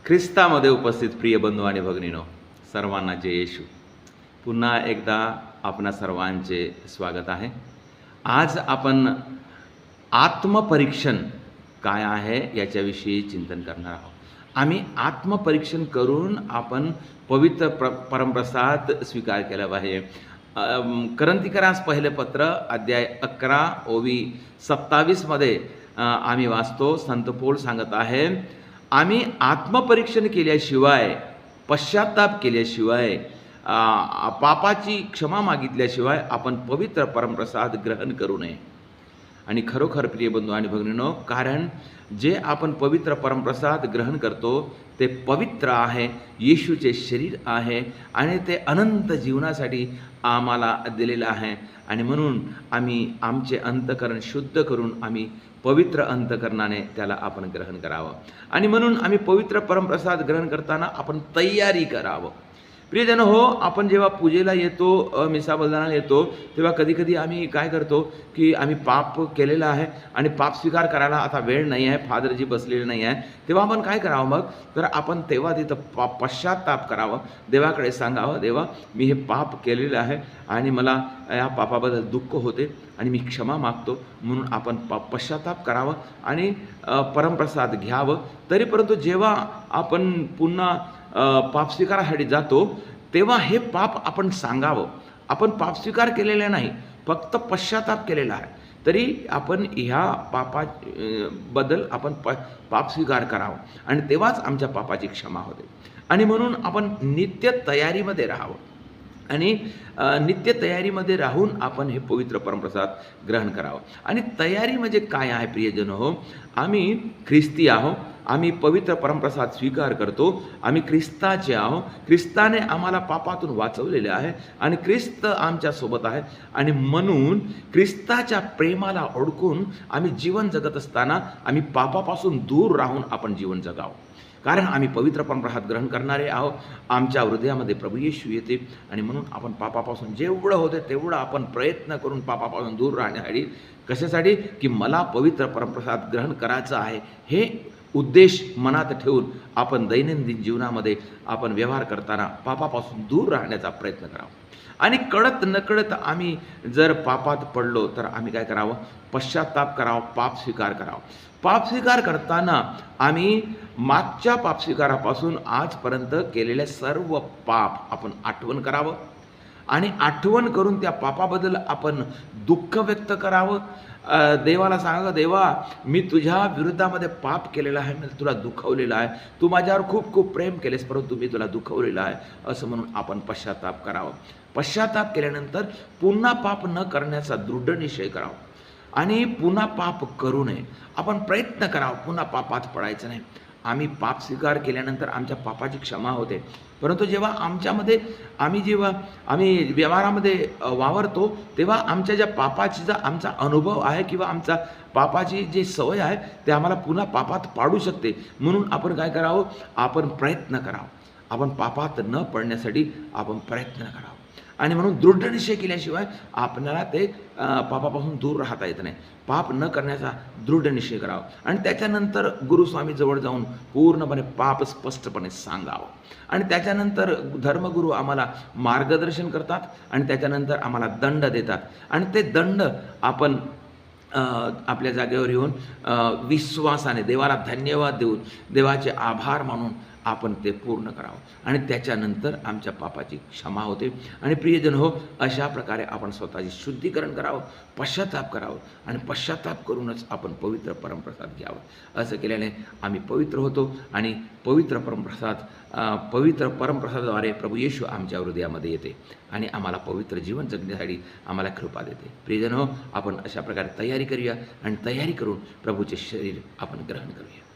ख्रिस्तामध्ये उपस्थित प्रिय बंधू आणि भगिनीनो, सर्वांना जय येशू. पुन्हा एकदा आपणा सर्वांचे स्वागत आहे. आज आपण आत्मपरीक्षण काय आहे याच्याविषयी चिंतन करणार आहोत. आम्ही आत्मपरीक्षण करून आपण पवित्र परमप्रसाद स्वीकार केला पाहिजे. करंथीकरास पहिले पत्र अध्याय 11 ओवी 27 मध्ये आम्ही वाचतो. संत पौल सांगत आहे, आम्ही आत्मपरीक्षण केल्याशिवाय, पश्चाताप केल्याशिवाय, पापाची क्षमा मागितल्याशिवाय आपण पवित्र परमप्रसाद ग्रहण करू नये. आणि खरोखर प्रिय बंधू आणि भगिनींनो, कारण जे आपण पवित्र परमप्रसाद ग्रहण करतो ते पवित्र आहे, येशूचे शरीर आहे आणि ते अनंत जीवनासाठी आम्हाला दिलेलं आहे. आणि म्हणून आम्ही आमचे अंतःकरण शुद्ध करून आम्ही पवित्र अंतःकरणाने त्याला आपण ग्रहण करावं. आणि म्हणून आम्ही पवित्र परमप्रसाद ग्रहण करताना आपण तयारी करावं. प्रियजन हो, आपण जेव्हा पूजेला येतो, मिसा बलिदानाला येतो, तेव्हा कधीकधी आम्ही काय करतो की आम्ही पाप केलेलं आहे आणि पाप स्वीकार करायला आता वेळ नाही आहे, फादरजी बसलेले नाही आहे, तेव्हा आपण काय करावं मग? तर आपण तेव्हा तिथं पश्चाताप करावं, देवाकडे सांगावं, देवा मी हे पाप केलेलं आहे आणि मला या पापाबद्दल दुःख होते आणि मी क्षमा मागतो. म्हणून आपण पश्चाताप करावं आणि परमप्रसाद घ्यावं. तरी परंतु जेव्हा आपण पुन्हा पाप स्वीकारासाठी जातो तेव्हा हे पाप आपण सांगावं. आपण पाप स्वीकार केलेले नाही, फक्त पश्चाताप केलेला आहे, तरी आपण ह्या बद्दल आपण पाप स्वीकार करावं आणि तेव्हाच आमच्या पापाची क्षमा होते. आणि म्हणून आपण नित्य तयारीमध्ये राहावं आणि नित्य तयारीमध्ये राहून आपण हे पवित्र परमप्रसाद ग्रहण करावं. आणि तयारी म्हणजे काय आहे प्रियजन हो? आम्ही ख्रिस्ती आहो, आम्ही पवित्र परमप्रसाद स्वीकार करतो, आम्ही ख्रिस्ताचे आहो, ख्रिस्ताने आम्हाला पापातून वाचवलेले आहे आणि ख्रिस्त आमच्यासोबत आहे. आणि म्हणून ख्रिस्ताच्या प्रेमाला ओळखून आम्ही जीवन जगत असताना आम्ही पापापासून दूर राहून आपण जीवन जगावं. कारण आम्ही पवित्र परमप्रसाद ग्रहण करणारे आहोत. आमच्या हृदयामध्ये प्रभू येशू येते आणि म्हणून आपण पापापासून जेवढं होते तेवढं आपण प्रयत्न करून पापापासून दूर राहण्यासाठी, कशासाठी? की मला पवित्र परमप्रसाद ग्रहण करायचं आहे, हे उद्देश मनात ठेवून आपण दैनंदिन जीवनामध्ये आपण व्यवहार करताना पापापासून दूर राहण्याचा प्रयत्न करावा. आणि कळत नकळत आम्ही जर पापात पडलो तर आम्ही काय करावं? पश्चाताप करावं, पाप स्वीकार करावं. पाप स्वीकार करताना आम्ही मागच्या पाप स्वीकारापासून आजपर्यंत केलेले सर्व पाप आपण आठवण करावं आणि आठवण करून त्या पापाबद्दल आपण दुःख व्यक्त करावं. देवाला सांगावं, देवा मी तुझ्या विरुद्धामध्ये पाप केलेला आहे, मी तुला दुखवलेलं आहे, तू माझ्यावर खूप खूप प्रेम केलेस परंतु मी तुला दुखवलेलं आहे, असं म्हणून आपण पश्चाताप करावं. पश्चाताप केल्यानंतर पुन्हा पाप न करण्याचा दृढ निश्चय करावा आणि पुन्हा पाप करू नये. आपण प्रयत्न करावा, पुन्हा पापात पडायचं नाही. आम्ही पाप स्वीकार केल्यानंतर आमच्या पापाची क्षमा होते, परंतु जेव्हा जेव्हा आम्ही व्यवहारामध्ये वावरतो तेव्हा आमच्या ज्या पापाची जो आमचा अनुभव आहे किंवा आमचा पापाची जी सवय आहे ते आम्हाला पुन्हा पापात पाडू शकते. म्हणून आपण काय करावं? आपण प्रयत्न करावं. आपण पापात न पडण्यासाठी आपण प्रयत्न करावं. आणि म्हणून दृढ निश्चय केल्याशिवाय आपल्याला ते पापापासून दूर राहता येत नाही. पाप न करण्याचा दृढ निश्चय करावा आणि त्याच्यानंतर गुरुस्वामीजवळ जाऊन पूर्णपणे पाप स्पष्टपणे सांगावं. आणि त्याच्यानंतर धर्मगुरू आम्हाला मार्गदर्शन करतात आणि त्याच्यानंतर आम्हाला दंड देतात आणि ते दंड आपण आपल्या जागेवर येऊन विश्वासाने देवाला धन्यवाद देऊन, देवाचे आभार मानून आपण ते पूर्ण करावं आणि त्याच्यानंतर आमच्या पापाची क्षमा होते. आणि प्रियजन हो, अशा प्रकारे आपण स्वतःचे शुद्धीकरण करावं, पश्चाताप करावं आणि पश्चाताप करूनच आपण पवित्र परमप्रसाद घ्यावं. असं केल्याने आम्ही पवित्र होतो आणि पवित्र परमप्रसादाद्वारे प्रभू येशू आमच्या हृदयामध्ये येते आणि आम्हाला पवित्र जीवन जगण्यासाठी आम्हाला कृपा देते. प्रियजन हो, आपण अशा प्रकारे तयारी करूया आणि तयारी करून प्रभूचे शरीर आपण ग्रहण करूया.